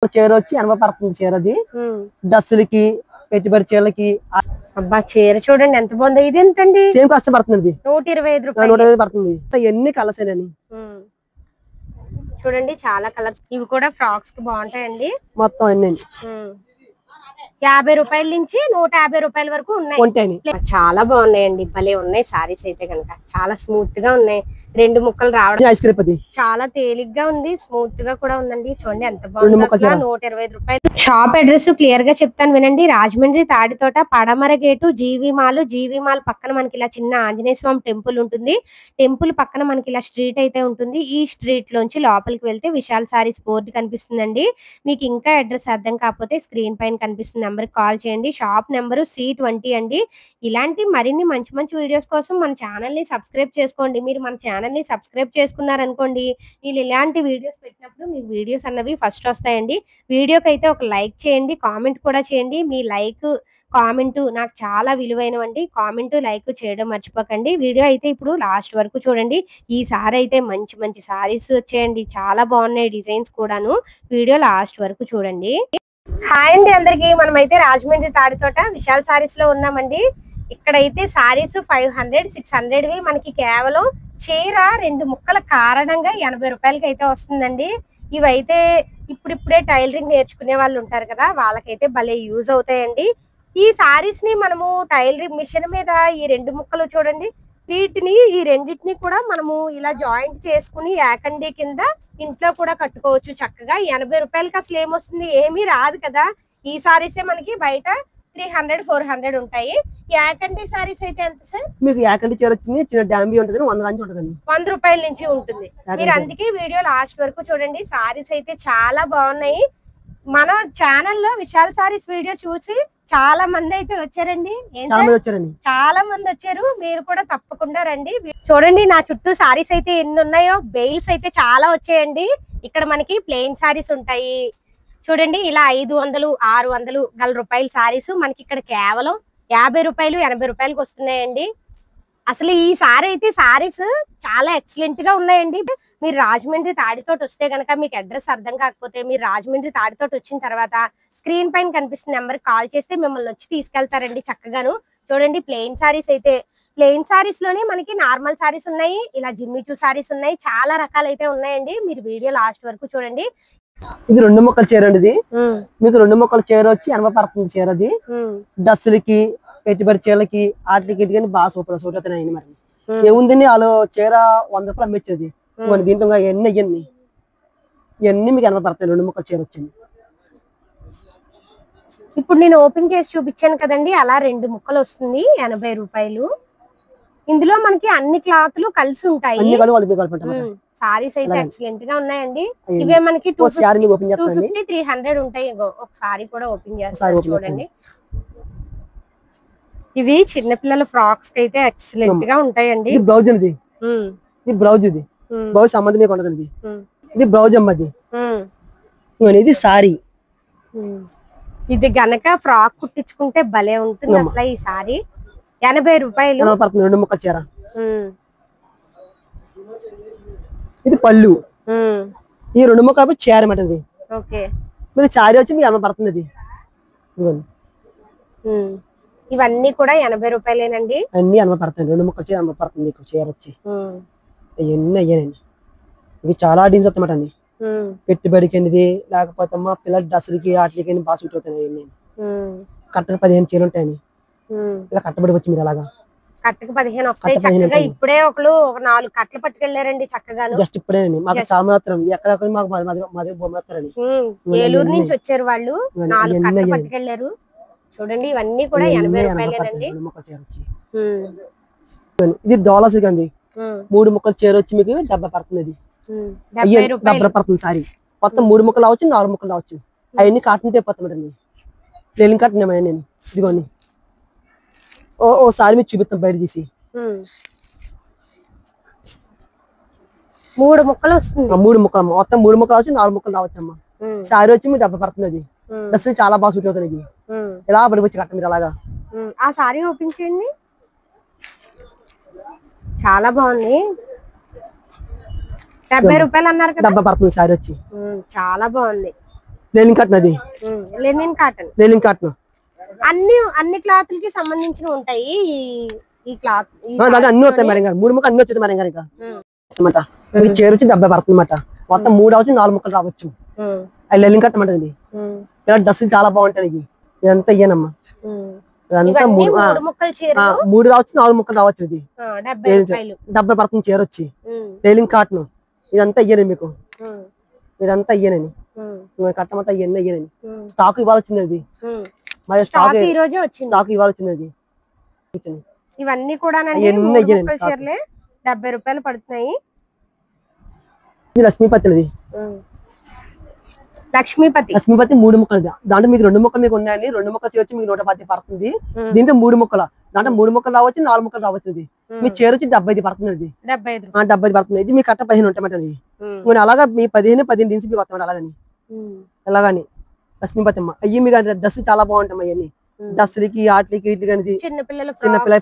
చీర వచ్చి 80 పడుతుంది చీర. అది డ్రెస్సులకి పెట్టుబడి చీరలకి. అబ్బా చీర చూడండి ఎంత బాగుంది. ఇది ఎంతండి? సేమ్ కాస్ట్ పడుతుంది. 125 రూపాయలు. 125 పడుతుంది. ఎన్ని కలర్స్ అని చూడండి చాలా కలర్స్. ఇవి కూడా ఫ్రాక్స్ కి బాగుంటాయండి. మొత్తం అన్ని 50 రూపాయల నుంచి 150 రూపాయల వరకు ఉన్నాయి. చాలా బాగున్నాయండి. భలే ఉన్నాయి సారీస్ అయితే కనుక. చాలా స్మూత్ గా ఉన్నాయి. రెండు ముక్కలు రావడం ఐస్ క్రీమ్ అది చాలా తేలిగ్గా ఉంది. స్మూత్ గా కూడా ఉందండి. చూడండి ఎంత బాగుంది. 125 రూపాయలు. షాప్ అడ్రస్ క్లియర్ గా చెప్తాను వినండి. రాజమండ్రి తాడితోట పడమర గేటు జీవి మాల్ పక్కన మనకి ఇలా చిన్న ఆంజనేయ స్వామి టెంపుల్ ఉంటుంది. టెంపుల్ పక్కన మనకి ఇలా స్ట్రీట్ అయితే ఉంటుంది. ఈ స్ట్రీట్ లోంచి లోపలికి వెళ్తే విశాల్ సారీస్ బోర్డు కనిపిస్తుందండి. మీకు ఇంకా అడ్రస్ అర్థం కాకపోతే స్క్రీన్ పైన కనిపిస్తున్న నెంబర్ కాల్ చేయండి. షాప్ నెంబరు C20 అండి. ఇలాంటి మరిన్ని మంచి మంచి వీడియోస్ కోసం మన ఛానల్ ని సబ్స్క్రైబ్ చేసుకోండి. మీరు మన ఛానల్ ని సబ్స్క్రైబ్ చేసుకున్నారనుకోండి, నేను ఇలాంటి వీడియోస్ పెట్టినప్పుడు మీకు వీడియోస్ అన్నవి ఫస్ట్ వస్తాయండి. వీడియోకి అయితే ఒక లైక్ చేయండి, కామెంట్ కూడా చేయండి. మీ లైక్ కామెంట్ నాకు చాలా విలువైనవండి. కామెంట్ లైక్ చేయడం మర్చిపోకండి. వీడియో అయితే ఇప్పుడు లాస్ట్ వరకు చూడండి. ఈసారి అయితే మంచి మంచి సారీస్ వచ్చాయండి. చాలా బాగున్నాయి డిజైన్స్ కూడాను. వీడియో లాస్ట్ వరకు చూడండి. హాయ్ అండి అందరికి. మనమైతే రాజమండ్రి తాడితోట విశాల్ సారీస్ లో ఉన్నామండి. ఇక్కడైతే సారీస్ 500, 600వి మనకి కేవలం చీర 2 ముక్కల కారణంగా 80 రూపాయలకి అయితే వస్తుందండి. ఇవైతే ఇప్పుడిప్పుడే టైలరింగ్ నేర్చుకునే వాళ్ళు ఉంటారు కదా, వాళ్ళకైతే భలే యూజ్ అవుతాయండి. ఈ సారీస్ ని మనము టైలరింగ్ మిషన్ మీద ఈ 2 ముక్కలు చూడండి, వీటిని ఈ రెండింటిని కూడా మనము ఇలా జాయింట్ చేసుకుని ఏకండి కింద ఇంట్లో కూడా కట్టుకోవచ్చు చక్కగా. 80 రూపాయలకి అసలు ఏమొస్తుంది? ఏమీ రాదు కదా. ఈ సారీసే మనకి బయట 300, 400 ఉంటాయి. యాకండి సారీస్ అయితే ఎంత సార్? మీకు యాకండి చీర వచ్చింది, చిన్న డాంబీ ఉంటుంది, 100 నుంచి ఉంటుంది. 100 రూపాయల నుంచి ఉంటుంది. మీరు అందుకే వీడియో లాస్ట్ వరకు చూడండి. సారీస్ అయితే చాలా బాగున్నాయి. మన ఛానల్లో విశాల్ సారీస్ వీడియో చూసి చాలా మంది అయితే వచ్చారండి. చాలా మంది వచ్చారు. మీరు కూడా తప్పకుండా రండి. చూడండి నా చుట్టూ సారీస్ అయితే ఎన్ని ఉన్నాయో. బెయిల్స్ అయితే చాలా వచ్చాయండి. ఇక్కడ మనకి ప్లెయిన్ సారీస్ ఉంటాయి చూడండి. ఇలా 500, 600 గల రూపాయల సారీస్ మనకి ఇక్కడ కేవలం 50 రూపాయలు, 80 రూపాయలకి వస్తున్నాయండి. అసలు ఈ సారీ అయితే సారీస్ చాలా ఎక్సలెంట్ గా ఉన్నాయండి. మీరు రాజమండ్రి తాడితోట వస్తే గనక మీకు అడ్రస్ అర్థం కాకపోతే మీరు రాజమండ్రి తాడితోట వచ్చిన తర్వాత స్క్రీన్ పైన కనిపిస్తున్న నెంబర్ కాల్ చేస్తే మిమ్మల్ని వచ్చి తీసుకెళ్తారండి చక్కగాను. చూడండి ప్లెయిన్ సారీస్ అయితే ప్లెయిన్ సారీస్ లోనే మనకి నార్మల్ సారీస్ ఉన్నాయి, ఇలా జిమ్మిచూ సారీస్ ఉన్నాయి, చాలా రకాలైతే ఉన్నాయండి. మీరు వీడియో లాస్ట్ వరకు చూడండి. ఇది 2 ముక్కల చీర అండి. ఇది మీకు 2 ముక్కల చీర వచ్చి 80 పడుతుంది చీర. అది డ్రెస్సులకి పెట్టుబడి చీరలకి వాటికి బాగా సూపర్ అవుతున్నాయి. మరి ఏముందండి, వాళ్ళు చీర 100 రూపాయలు అమ్మించేది. దీంట్లో ఇవన్నీ మీకు 80 పడతాయి. 2 ముక్కల చీర వచ్చింది. ఇప్పుడు నేను ఓపెన్ చేసి చూపించాను కదండి, అలా 2 ముక్కలు వస్తుంది 80 రూపాయలు. ఇందులో మనకి అన్ని క్లాత్లు కలిసి ఉంటాయి. సారీస్ అయితే ఎక్సలెంట్ గా ఉన్నాయండి. ఇవే మనకి 250, 300 ఉంటాయి. ఒకసారి కూడా ఓపెన్ చేస్తాను చూడండి. ఇవి చిన్నపిల్లల ఫ్రాక్స్ అయితే ఎక్సలెంట్ గా ఉంటాయండి. ఇది బ్లౌజ్ ఇది. ఇది బ్లౌజ్. ఇది బ్లౌజ్ సంబంధం మీకు ఉండదు. ఇది బ్లౌజ్ అమ్మది. ఇది సారీ. ఇది గనక ఫ్రాక్ కుట్టించుకుంటే భలే ఉంటుంది అసలు. ఈ సారీ 80 రూపాయలు. 2 ముక్కల చీర. ఇది పళ్ళు. ఈ 2 ముక్కలు చీర మాట. ఇది మీకు చారీ వచ్చి మీకు 80 పడుతుంది. ఇది ఇవన్నీ కూడా 80 రూపాయలేనండి. అన్ని 80 పడతాయి. 2 ముక్కలు చీర 80 పడుతుంది మీకు చీర వచ్చి. ఇవన్నీ అయ్యానండి. ఇవి చాలా డీన్స్ వస్తామాట అండి. పెట్టుబడికి అండి, లేకపోతే మా పిల్లల డ్రెస్సులకి వాటికి బాగా సూట్ అవుతాయి. కట్టకు 15 చీరలు ఉంటాయని ఇలా కట్టబడి వచ్చి మీరు అలాగా కట్టకు 15 వస్తాయి చక్కగా. ఇప్పుడే ఒకళ్ళు 4 కట్టలు పట్టుకెళ్లారండి చక్కగా. జస్ట్ ఇప్పుడేనండి. మాకు సామాత్రం ఎక్కడ మాకు బొమ్మస్తారండి. ఏలూరు నుంచి వచ్చారు వాళ్ళు, 4 కట్టలు పట్టుకెళ్లారు. చూడండి ఇవన్నీ కూడా 80 రూపాయలేనండి. ఇది డాలర్స్ అండి. 3 ముక్కల చీర వచ్చి మీకు 70 పడుతుంది. 70 పడుతుంది సారీ. మొత్తం 3 ముక్కలు అవచ్చు, 4 ముక్కలు అవచ్చు. అవన్నీ కాటన్ టేప్ వస్తామండి. ప్లేన్ కాటన్ నేను ఇదిగోండి. ఓసారి మీకు చూపిస్తాం బయట తీసి. 3 ముక్కలు వస్తుంది. 3 ముక్కలు మొత్తం 3 ముక్కలు అవచ్చు, 4 ముక్కలు రావచ్చు అమ్మా. సారీ వచ్చి మీకు 70 పడుతుంది. అది డ్రెస్ చాలా బాగా సూట్ అవుతుంది. ఇలా పడిపోవచ్చు కట్ట మీరు అలాగా. ఆ సారీ ఓపెన్ చేయండి. చాలా బాగుంది. 70 రూపాయలు అన్నారు కదా. 70 పడుతుంది సారీ వచ్చి. చాలా బాగుంది. లెనిన్ కాటన్ అది, లెనిన్ కాటన్. లెనిన్ కాటన్ అన్ని క్లాత్లకి సంబంధించిన ఉంటాయి ఈ క్లాత్. అన్ని వస్తాయి మేడం గారు, 3 ముక్కలు అన్ని వచ్చేది మేడం గారు. ఇంకా మీకు చీర వచ్చి 70 పడుతుంది అన్నమాట. మొత్తం 3 అవచ్చు, 4 ముక్కలు రావచ్చు. అది లెనిన్ కాటన్ అన్నమాట. ఇది ఇలా డ్రెస్సులు చాలా బాగుంటాయి. ఇదంతా ఇయ్యనమ్మా, ఇదంతా 3 రావచ్చు, 4 ముక్కలు రావచ్చు. ఇది 70 పడుతుంది చీర వచ్చి లెనిన్ కాటన్. ఇదంతా ఇయ్యను మీకు, ఇదంతా ఇయ్యనని కట్టమంతా ఇవన్నీ ఇయ్యనని. స్టాక్ ఇవ్వాలి వచ్చింది అది, మరి స్టాక్ ఇవ్వాలి వచ్చింది అది. ఇవన్నీ కూడా 70 రూపాయలు పడుతున్నాయి. ఇది లక్ష్మీపతి, లక్ష్మీపతి 3 ముక్కలు. దాంట్లో మీకు 2 ముక్కలు మీకు ఉన్నాయండి. 2 ముక్కలు చేర్చి మీకు 110 పడుతుంది. దీంట్లో 3 ముక్కలు, దాంట్లో 3 ముక్కలు రావచ్చు, 4 ముక్కలు రావచ్చు. మీ చీర వచ్చి 75 పడుతుంది. అది 75 పడుతుంది. ఇది మీ కట్ట 15 ఉంటాయి. అలాగా మీ 15 దించి మీకు వస్తామండి. అలాగని ఎలాగని లక్ష్మీపతి అమ్మ. అయ్యి మీకు డ్రెస్ చాలా బాగుంటాయి. అవన్నీ డ్రెస్సులకి ఆటలకి ఇట్లకి అనేది చిన్నపిల్లల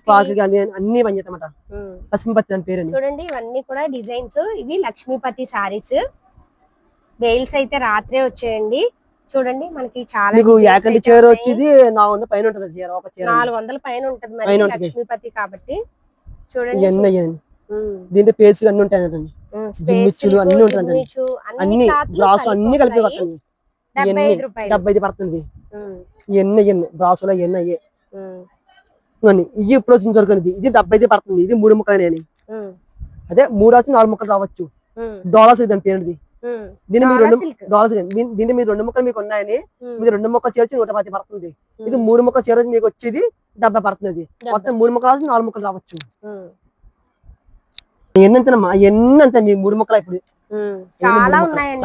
ఫ్రాక్ కానీ అన్ని పని చేస్తామట. లక్ష్మీపతి అని పేరు. చూడండి ఇవన్నీ కూడా డిజైన్స్. ఇవి లక్ష్మీపతి సారీస్. వేల్స్ అయితే రాత్రే వచ్చాయండి. చూడండి మనకి చాలా మీకు యాకంటి చీర వచ్చేది 400 పైన ఉంటది. చీర ఒక చీర 400 పైన ఉంటది మరి లక్ష్మీపతి కాబట్టి. చూడండి ఇవన్నీ దీంట్లో పేర్లు అన్ని ఉంటాయండి. జిమ్మిచ్చులు అన్ని ఉంటాయండి. అన్ని బ్రాస్ అన్ని కలిపి వస్తాయి. 75 పడుతుంది. ఇవన్నీ బ్రాసులు ఇవన్నీ అయ్యే ఇవి ఇప్పుడు వచ్చిన దొరకనిది. ఇది 75 పడుతుంది. ఇది 3 ముక్కలు అని అదే 3 వచ్చి 4 ముక్కలు రావచ్చు. డాలర్స్ దాని పేరుది. దీన్ని మీరు 2 ముక్కలు మీకు ఉన్నాయని మీకు 2 ముక్కలు చేర్చి 110 పడుతుంది. ఇది 3 ముక్కలు చేర్చి మీకు వచ్చేది 70 పడుతుంది. మొత్తం 3 ముక్కలు రావచ్చు, 4 ముక్కలు రావచ్చు. ఎన్నంతనమ్మా ఎన్నంత మీ 3 ముక్కలు ఇప్పుడు చాలా ఉన్నాయండి.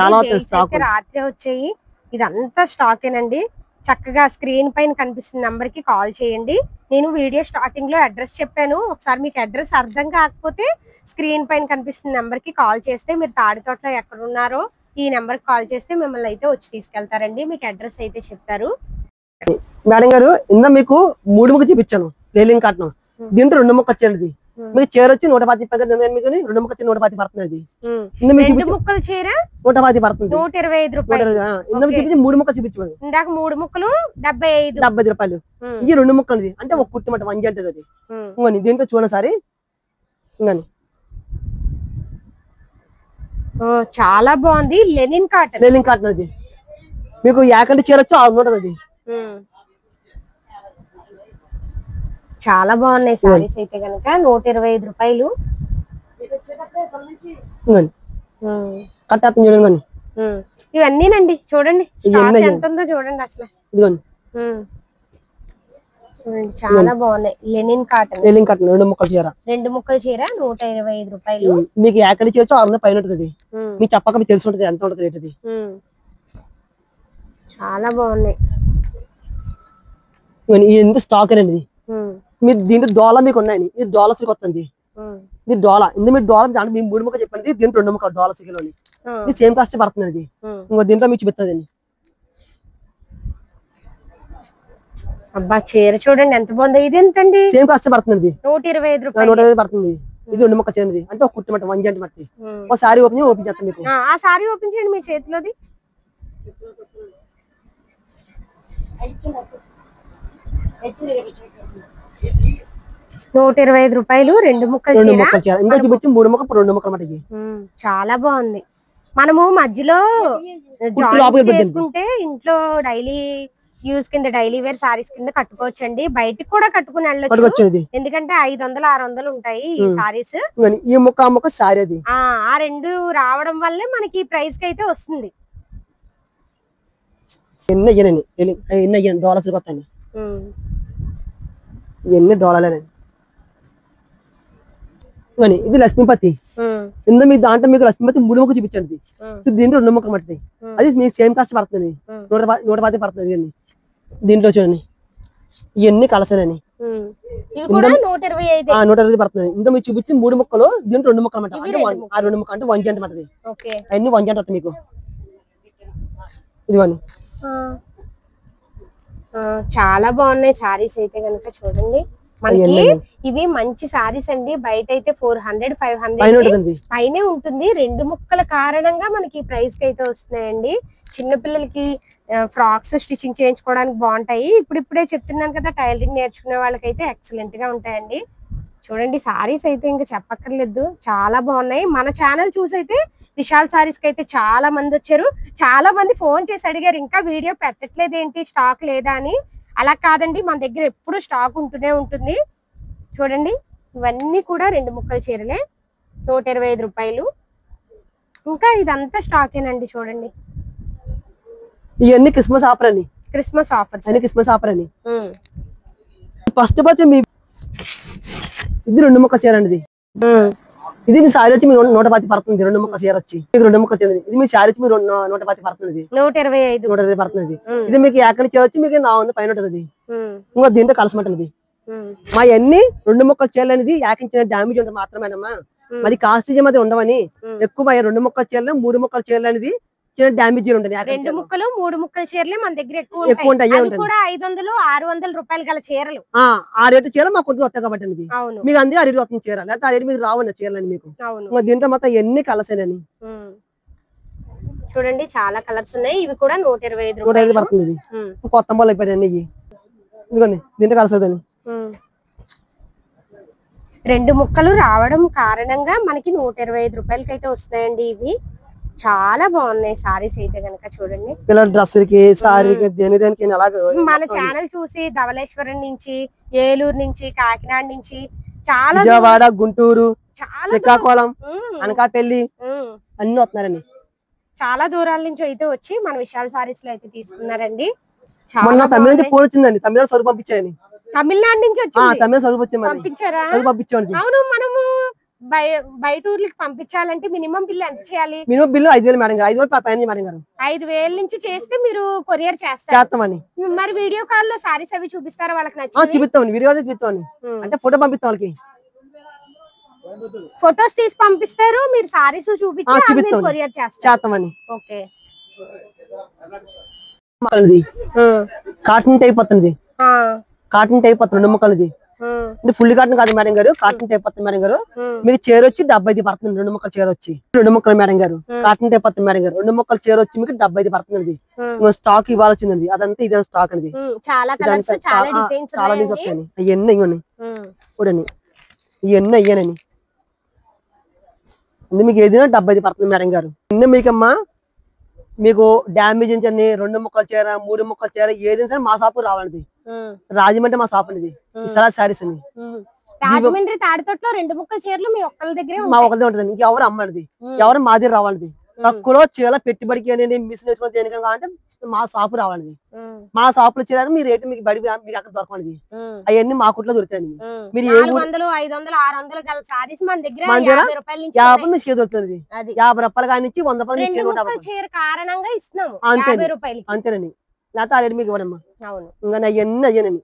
రాత్రి వచ్చాయి. ఇదంతా స్టాక్ ఏనండి. చక్కగా స్క్రీన్ పైన కనిపిస్తున్న నంబర్ కి కాల్ చేయండి. నేను వీడియో స్టార్టింగ్ లో అడ్రస్ చెప్పాను. ఒకసారి మీకు అడ్రస్ అర్థం కాకపోతే స్క్రీన్ పైన కనిపిస్తున్న నంబర్ కి కాల్ చేస్తే మీరు తాడితోటలో ఎక్కడ ఉన్నారో ఈ నెంబర్ కి కాల్ చేస్తే మిమ్మల్ని అయితే వచ్చి తీసుకెళ్తారండి. మీకు అడ్రస్ అయితే చెప్తారు. మేడం గారు ఇందా మీకు 3 ముక్కలు చూపించాను లెనిన్ కాటన్. దీంట్లో 2 ముక్కలు వచ్చేది. మీకు చీర వచ్చి 110 మీకు 2 ముక్కలు 110 పడుతుంది. అది 2 ముక్కలు చీర 110 పడుతుంది. 125 రూపాయలు. 3 ముక్కలు చూపించాను. ఇందాక 3 ముక్కలు 75 రూపాయలు. ఈ 2 ముక్కలు అంటే ఒక కుట్టుమాట 1 జంటది. అది ఇంకని దీంట్లో చూడండి సారి. ఇంకని చాలా బాగుంది. Linen cotton. లెనిన్ కాటన్ అది మీకు యాకంటి చీర వచ్చి 600 అది. చాలా బాగున్నాయి సారీస్ అయితే కనుక 125 రూపాయలు. ఇవన్నీనండి. చూడండి ఎంత ఉందో చూడండి అసలు. చాలా బాగున్నాయి. Linen cotton. 2 ముక్కల చీర 125 రూపాయలు. మీకు యాకంటి చీర 600 పైన ఉంటుంది. మీకు చెప్పక మీకు తెలిసి ఉంటుంది ఎంత ఉంటుంది రేట్. అది చాలా బాగున్నాయి. ఎంత స్టాక్ అండి. మీరు దీంట్లో డోలా మీకు ఉన్నాయని. ఇది డాలర్స్ వస్తుంది. ఇది డోలా. ఇందులో మీరు డోలా దాంట్లో మేము 3 ముక్కలు చెప్పండి. దీంట్లో 2 ముక్కలు డాలర్స్ కిలోని. ఇది సేమ్ కాస్ట్ పడుతుంది. అది ఇంకో దీంట్లో మీకు చూపిస్తుంది. అబ్బా చీర చూడండి ఎంత బాగుంది. ఇది ఎంతండి? సేమ్ కాస్ట్ పడుతుంది. 125 రూపాయలు. 125 పడుతుంది. ఇది 2 ముక్కలు చేయండి. అంటే ఒక కుట్టుమాట 1 జంట పడుతుంది. ఒక సారీ ఓపెన్ చేస్తాం మీకు. ఆ సారీ ఓపెన్ చేయండి మీ చేతిలోది. 125 రూపాయలు 2 ముక్కలు చీర. ఇంకా చూపించి 3 ముక్కలు 2 ముక్కలు మాట. చాలా బాగుంది. మనము మధ్యలో చేసుకుంటే ఇంట్లో డైలీ యూస్ కింద డైలీ వేర్ సారీస్ కింద కట్టుకోవచ్చండి. బయటికి కూడా కట్టుకుని వెళ్ళొచ్చు. ఎందుకంటే 500 600 ఉంటాయి ఈ సారీస్. ఈ ముక్క ముక్క సారీ అది. ఆ 2 రావడం వల్లే మనకి ప్రైస్ కి అయితే వస్తుంది. ఎన్ని డాలర్స్ వస్తాయి. ఇవన్నీ డాలర్లేనండి. ఇది లక్ష్మీపతి. ఇందులో మీ దాంట్లో మీకు లక్ష్మీపతి 3 ముక్కలు చూపించండి. దీంట్లో 2 ముక్కలు పడుతుంది. అది మీకు సేమ్ కాస్ట్ పడుతుంది. 110 పడుతుంది. దీంట్లో చూడండి ఇవన్నీ కలసని 125 పడుతుంది. ఇందులో మీరు చూపించి 3 ముక్కలు. దీంట్లో 2 ముక్కలు మాట. అంటే 2 ముక్కలు అంటే 1 జంట పడుతుంది. అన్ని 1 జంట వస్తుంది మీకు. ఇదిగోండి చాలా బాగున్నాయి సారీస్ అయితే కనుక. చూడండి మనకి ఇవి మంచి సారీస్ అండి. బయట అయితే 400 500 పైనే ఉంటుంది. 2 ముక్కల కారణంగా మనకి ప్రైస్ కి అయితే వస్తున్నాయండి. చిన్న పిల్లలకి ఫ్రాక్స్ స్టిచ్చింగ్ చేయించుకోవడానికి బాగుంటాయి. ఇప్పుడిప్పుడే చెప్తున్నాను కదా, టైలరింగ్ నేర్చుకునే వాళ్ళకైతే ఎక్సలెంట్ గా ఉంటాయండి. చూడండి సారీస్ అయితే ఇంకా చెప్పక్కర్లేదు, చాలా బాగున్నాయి. మన ఛానల్ చూసైతే విశాల్ సారీస్ కి అయితే చాలా మంది వచ్చారు. చాలా మంది ఫోన్ చేసి అడిగారు ఇంకా వీడియో పెట్టట్లేదు ఏంటి, స్టాక్ లేదా అని. అలా కాదండి, మన దగ్గర ఎప్పుడు స్టాక్ ఉంటూనే ఉంటుంది. చూడండి ఇవన్నీ కూడా 2 ముక్కల చీరలే, 125 రూపాయలు. ఇంకా ఇదంతా స్టాకేనండి. చూడండి ఇవన్నీ క్రిస్మస్ ఆఫర్ అని, క్రిస్మస్ ఆఫర్స్, అన్ని క్రిస్మస్ ఆఫర్ అని. ఫస్ట్ వచ్చి మీ ఇది 2 ముక్కల చీర అండి. ఇది మీ సారీ వచ్చి మీరు 110 పడుతుంది. 2 ముక్కల చీర వచ్చి మీకు 2 ముక్కల చీర. ఇది మీ సారీ వచ్చి మీరు 110 పడుతుంది. 125 పడుతుంది. ఇది మీకు ఎక్కడి చీర వచ్చి మీకు 400 పైన ఉంటుంది. ఇంకా దీంట్లో కలిసిమంటుంది. మా అన్ని 2 ముక్కల చీరలు అనేది యాకించిన డామేజ్ ఉంటుంది మాత్రమేనమ్మా. మరి కాస్ట్ మాత్రం ఉండవని ఎక్కువ 2 ముక్కల చీరలు 3 ముక్కల చీరలు అనేది చిన్న డామేజ్ ఉంటుంది. 2 ముక్కలు 3 ముక్కల చీరలే మన దగ్గర ఎక్కువ ఉంటాయి. అవి కూడా 500 600 రూపాయలు గల చీరలు. ఆ రేటు చీర మాకు కొంచెం వస్తాయి కాబట్టి అండి మీకు అందుకే ఆ రేటు వస్తుంది చీర, లేకపోతే ఆ రేటు మీకు రావండి చీరలని మీకు. దీంట్లో మొత్తం ఎన్ని కలర్స్ అని చూడండి చాలా కలర్స్ ఉన్నాయి. ఇవి కూడా 125 పడుతుంది. కొత్త మొదలు అయిపోయాయి ఇవి. ఇదిగోండి దీంట్లో కలర్స్ అవుతుంది. 2 ముక్కలు రావడం కారణంగా మనకి 125 రూపాయలకి అయితే వస్తాయండి. ఇవి చాలా బాగున్నాయి సారీస్ అయితే గనక. చూడండి పిల్లల డ్రెస్సులకి సారీకి దేనికి మన ఛానల్ చూసి ధవళేశ్వరం నుంచి, ఏలూరు నుంచి, కాకినాడ నుంచి, చాలా విజయవాడ, గుంటూరు, శ్రీకాకుళం, అనకాపల్లి అన్ని వస్తున్నారండి. చాలా దూరాల నుంచి అయితే వచ్చి మన విశాల్ సారీస్ లో అయితే తీసుకున్నారండి. మొన్న తమిళ నుంచి ఫోన్ వచ్చిందండి, తమిళ సరుకు పంపించాయని. తమిళనాడు నుంచి వచ్చి తమిళ సరుకు వచ్చి పంపించారా? పంపించండి. అవును, మనము బయట ఊర్లకి పంపించాలంటే మినిమం బిల్లు ఎంత చేయాలి? మినిమం బిల్లు 5,000 మేడం గారు. 5,000 పైన మేడం గారు. 5,000 నుంచి చేస్తే మీరు కొరియర్ చేస్తామని. మరి వీడియో కాల్ లో సారీస్ అవి చూపిస్తారా వాళ్ళకి నచ్చి? చూపిస్తామని, వీడియో చూపిస్తామని. అంటే ఫోటో పంపిస్తాం వాళ్ళకి. ఫొటోస్ తీసి పంపిస్తారు, మీరు సారీస్ చూపించి కొరియర్ చేస్తామని. ఓకే. కాటన్ టైప్ వస్తుంది. కాటన్ టైప్ వస్తుంది 2 ముక్కలది. అంటే ఫుల్ కాటన్ కాదు మేడం గారు, కాటన్ టైప్ వస్తుంది మేడం గారు. మీకు చీర వచ్చి 75 పడుతుంది. 2 ముక్కల చీర వచ్చి 2 ముక్కలు మేడం గారు. కాటన్ టైప్ వస్తుంది మేడం గారు. 2 ముక్కల చీర వచ్చి మీకు 75 పడుతుంది. స్టాక్ ఇవ్వాల్సిందండి. అదంతా ఇదే స్టాక్ అనేది. చాలా డిజైన్స్ వస్తాయండి. ఇవన్నీ ఇవ్వండి చూడండి, ఇవన్నీ అయ్యానండి. మీకు ఏదైనా 75 పడుతుంది మేడం గారు. ఇన్ని మీకమ్మా మీకు డామేజ్ అని 2 ముక్కల చీర 3 ముక్కల చీర ఏదైనా సరే మా షాపు రావాలండి. రాజమండ్రి మా షాప్ అనేది సారీస్ అని. రాజమండ్రి తాడితోటలో 2 ముక్కల చీరలు మీ ఒక్కళ్ళ దగ్గరే మా ఒక్కదే ఉంటుంది. ఇంకెవరు అమ్మడిది, ఎవరు మా దగ్గర రావాలండి. తక్కువలో చీర పెట్టుబడికి అనేది మిషన్ వేసుకొని దేనికన్నా అంటే మా షాపు రావాలండి. మా షాప్ లో చీర మీ రేటు మీకు బడి మీకు అక్కడ దొరకండి. అవన్నీ మా కుట్లో దొరుకుతాయండి. మీరు 400 500 600 గల సారీస్ మన దగ్గర 50 రూపాయల నుంచి 50 మీకు దొరుకుతుంది. 50 రూపాయలు కానీ 100 రూపాయలు చీర కారణంగా ఇస్తున్నాము. అంతేనండి. లేకపోతే ఆ రేటు మీకు ఇవ్వడమ్మా. ఇంకా అవన్నీ అయ్యానండి.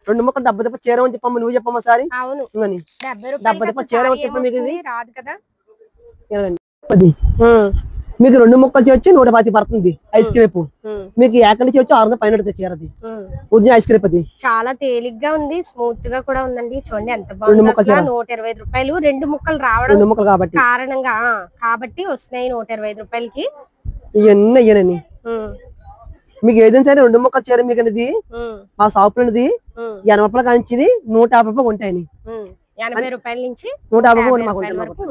2 ముక్కలు 70 రూపాయలు చీర అని చెప్పమ్మా. నువ్వు చెప్పమ్మా సారీ. ఇంకా 70 రూపాయలు చీర చెప్ప మీకు రాదు కదా. మీకు 2 ముక్కలు వచ్చి 110 పడుతుంది. ఐస్ క్రీమ్ మీకు ఏకండి వచ్చి 600 పైన చీరది ఐస్ క్రీమ్. అది చాలా తేలిగ్గా ఉంది, స్మూత్ గా కూడా ఉందండి. చూడండి ఎంత బాగుంది. 125 రూపాయలు 2 ముక్కలు రావడం కారణంగా కాబట్టి వస్తున్నాయి 125 రూపాయలకి. ఇవన్నీ అయ్యానండి. మీకు ఏదైనా సరే 2 ముక్కల చీర మీకు అనేది మా షాప్ లో 80 రూపాయలు కానించి 150 రూపాయలు ఉంటాయని. 80 రూపాయల నుంచి 150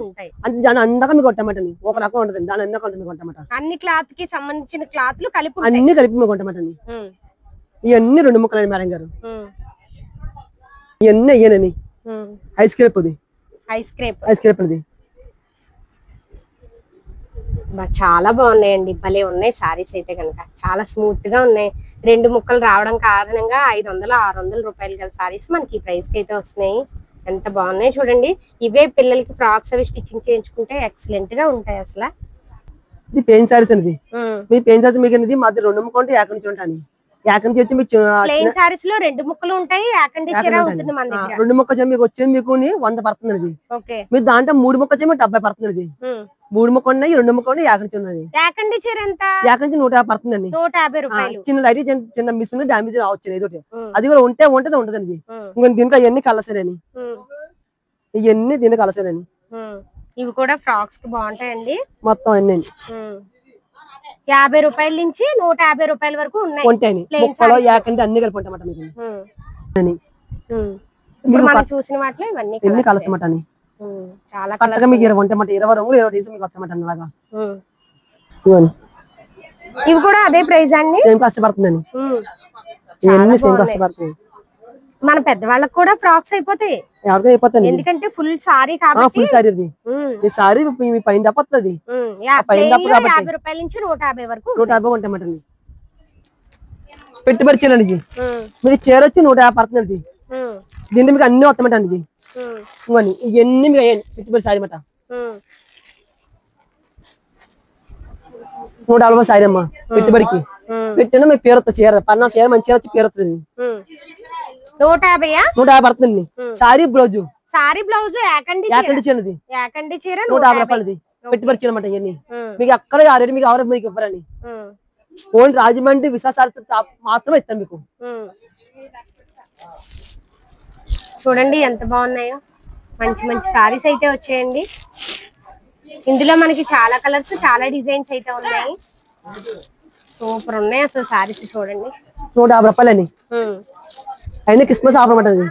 ఉంటాయి. అంటే దాని అండగా మీకు కొట్టమంటండి. ఒక రకం ఉంటుంది, దాని అన్న మీకు కొట్టమాట. అన్ని క్లాత్ కి సంబంధించిన క్లాత్లు కలిపి అన్ని కలిపి మీకు కొట్టమంటండి. ఇవన్నీ 2 ముక్కలు మేడం గారు. ఇవన్నీ అయ్యానని ఐస్ క్రీమ్. అది ఐస్ క్రీమ్ అది చాలా బాగున్నాయండి. భలే ఉన్నాయి సారీస్ అయితే కనుక. చాలా స్మూత్ గా ఉన్నాయి. 2 ముక్కలు రావడం కారణంగా 500 600 రూపాయలు గల సారీస్ మనకి ఈ ప్రైస్ కి అయితే వస్తున్నాయి. ఎంత బాగున్నాయి చూడండి. ఇవే పిల్లలకి ఫ్రాక్స్ అవి స్టిచ్చింగ్ చేయించుకుంటే ఎక్సలెంట్ గా ఉంటాయి అసలు. ఇది పెయిన్ సారీస్ అనేది. మీ పెయిన్ సారీస్ మీకు అనేది మధ్య 2 ముక్కలు ఉంటాయి, ఏకండి ఉంటాయి. ఏకండి వచ్చి మీకు ప్లెయిన్ సారీస్ లో 2 ముక్కలు ఉంటాయి, ఏకండి చీర ఉంటుంది మన దగ్గర. 2 ముక్కలు మీకు వచ్చేది మీకు 100 పడుతుంది అది. ఓకే. మీరు దాంట్లో 3 ముక్కలు వచ్చి 70 పడుతుంది అది. 3 ముక్కలు ఉన్నాయి, 2 ముక్కలు ఉన్నాయి, ఏకండి ఉన్నది. ఏకండి చీర ఎంత? ఏకండి 150 పడుతుందండి. 150 రూపాయలు. చిన్న లైట్ చిన్న మిస్ డామేజ్ రావచ్చు ఏదో. అది కూడా ఉంటది ఉంటదండి. ఇంకా దీంట్లో ఇవన్నీ కలసరని, ఇవన్నీ దీనికి కలసరని. ఇవి కూడా ఫ్రాక్స్ కి బాగుంటాయండి మొత్తం అన్ని. 50 రూపాయల నుంచి 150 రూపాయల వరకు ఉన్నాయి. ఉంటాయి ముక్కలు యాకండి అన్ని కలిపి ఉంటాయన్నమాట మీకు. ఇప్పుడు మనం చూసిన వాటిలో ఇవన్నీ ఎన్ని కలర్స్ అన్నమాట అని చాలా కరెక్ట్గా మీకు 20 ఉంటాయన్నమాట. 20 రంగులు 20 డిజైన్ మీకు వస్తాయన్నమాట అలాగా. ఇవి కూడా అదే ప్రైస్ అండి, సేమ్ కాస్ట్ పడుతుందండి. ఇవన్నీ సేమ్ కాస్ట్ పడుతుంది. మన పెద్దవాళ్ళకి కూడా ఫ్రాక్స్ అయిపోతాయి, ఎవరికైనా అయిపోతాయి ఎందుకంటే ఫుల్ సారీ కాబట్టి. ఫుల్ సారీ ఇది. ఈ సారీ మీ పైన డప్పొస్తుంది. 50 రూపాయల నుంచి 150 వరకు 150 ఉంటాయన్నమాట. పెట్టుబడి చీర అండి మీకు చీర వచ్చి 150 పడుతుందండి. దీంట్లో మీకు అన్ని వస్తాయన్నమాట అండి. ఇవన్నీ ఇవన్నీ మీకు అయ్యాయి పెట్టుబడి సారీ అన్నమాట. 150 సారీ అమ్మా పెట్టుబడికి పెట్టినా మీ పేరు వస్తుంది. చీర పన్నా చీర మంచి చీర వచ్చి పేరు వస్తుంది. 150 పడుతుంది. సారీ బ్లౌజ్ యాకండి చిన్నది చీర 150 రూపాయలది పెట్టుబడి చీర అన్నమాట. ఇవన్నీ మీకు అక్కడ ఆల్రెడీ మీకు ఎవరు మీకు ఇవ్వరని ఓన్లీ రాజమండ్రి విశాఖ మాత్రమే ఇస్తాం మీకు. చూడండి ఎంత బాగున్నాయో, మంచి మంచి సారీస్ అయితే వచ్చాయండి. ఇందులో మనకి చాలా కలర్స్ చాలా డిజైన్స్ అయితే ఉన్నాయి. సూపర్ ఉన్నాయి అసలు సారీస్ చూడండి. 150 రూపాయలని అన్ని క్రిస్మస్ ఆఫర్ అన్నమాట.